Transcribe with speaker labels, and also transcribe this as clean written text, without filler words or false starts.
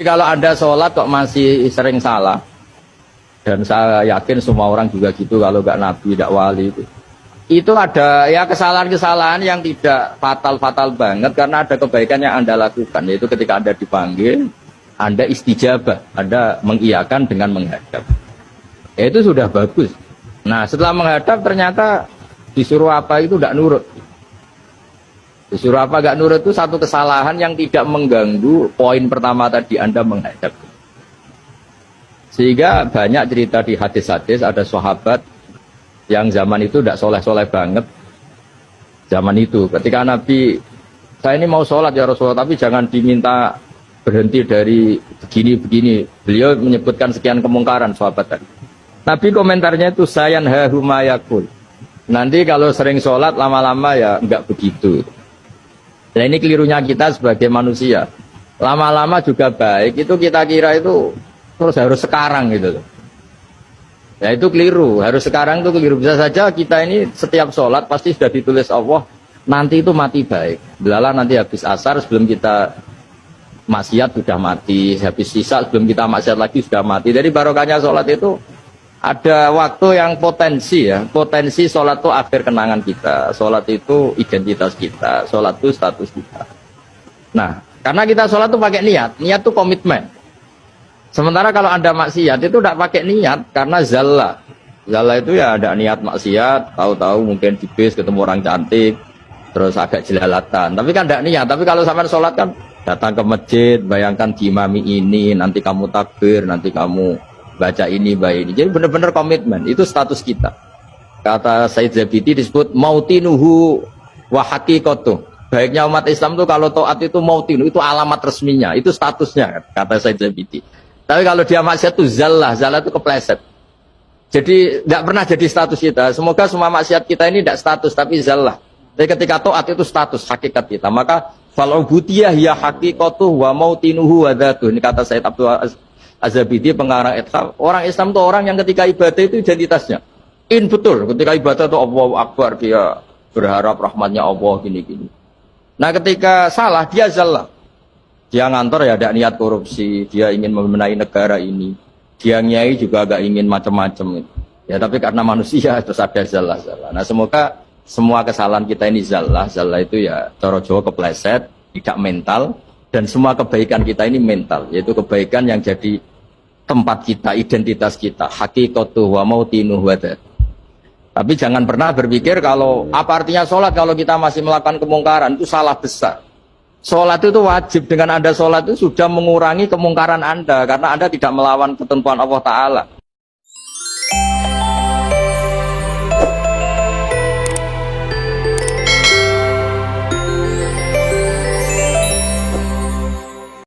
Speaker 1: Kalau Anda sholat kok masih sering salah, dan saya yakin semua orang juga gitu, kalau nggak nabi, nggak wali itu ada ya kesalahan-kesalahan yang tidak fatal-fatal banget karena ada kebaikan yang Anda lakukan, yaitu ketika Anda dipanggil, Anda istijabah, Anda mengiyakan dengan menghadap. Ya, itu sudah bagus. Nah, setelah menghadap ternyata disuruh apa itu tidak nurut. Disuruh apa nggak nurut itu satu kesalahan yang tidak mengganggu poin pertama tadi, Anda menghadap. Sehingga banyak cerita di hadis-hadis, ada sahabat yang zaman itu tidak soleh-soleh banget. Zaman itu, ketika Nabi, saya ini mau sholat ya Rasulullah, tapi jangan diminta berhenti dari begini-begini. Beliau menyebutkan sekian kemungkaran sahabat tadi. Nabi komentarnya itu, sayan hahumayakul. Nanti kalau sering sholat lama-lama ya enggak begitu. Nah ini kelirunya kita sebagai manusia. Lama-lama juga baik, itu kita kira itu terus harus sekarang gitu loh. Ya itu keliru, harus sekarang itu keliru. Bisa saja kita ini setiap sholat pasti sudah ditulis Allah, nanti itu mati baik. Belalah nanti habis asar sebelum kita maksiat sudah mati, habis sisa sebelum kita maksiat lagi sudah mati. Jadi barokahnya sholat itu ada waktu yang potensi ya, potensi sholat itu akhir kenangan kita, sholat itu identitas kita, sholat itu status kita. Nah, karena kita sholat itu pakai niat, niat itu komitmen. Sementara kalau Anda maksiat itu tidak pakai niat karena zalla. Zalla itu ya ada niat maksiat, tahu-tahu mungkin di bis ketemu orang cantik, terus agak jelalatan. Tapi kan tidak niat. Tapi kalau sampai sholat kan datang ke masjid, bayangkan diimami ini, nanti kamu takbir, nanti kamu baca ini, baca ini. Jadi benar-benar komitmen. Itu status kita. Kata Said Zabidi disebut mautinuhu wa haqiqatuh. Baiknya umat Islam itu kalau taat itu mautinu, itu alamat resminya, itu statusnya, kata Said Zabidi. Tapi kalau dia maksiat itu zallah itu kepleset. Jadi tidak pernah jadi status kita. Semoga semua maksiat kita ini tidak status, tapi zallah. Jadi ketika taat itu status, hakikat kita. Maka fal'ubudiyah ya haqiqatuh wa mautinuhu wa dhatuh. Ini kata Said Abdul Az-Zabidi, pengarang Ithaf. Orang Islam itu orang yang ketika ibadah itu identitasnya. Betul, ketika ibadah itu Allahu Akbar, dia berharap rahmatnya Allah, gini-gini. Nah ketika salah, dia zallah. Dia ngantor ya ada niat korupsi, dia ingin membenahi negara ini, dia nyai juga agak ingin macam-macam. Ya tapi karena manusia terus ada zallah. Nah semoga semua kesalahan kita ini zallah itu ya cara Jawa kepleset, tidak mental, dan semua kebaikan kita ini mental, yaitu kebaikan yang jadi tempat kita, identitas kita, haqiqatuh wa mautinuh wa dhatuh. Tapi jangan pernah berpikir kalau apa artinya sholat kalau kita masih melakukan kemungkaran, itu salah besar. Sholat itu wajib, dengan Anda sholat itu sudah mengurangi kemungkaran Anda, karena Anda tidak melawan ketentuan Allah Ta'ala.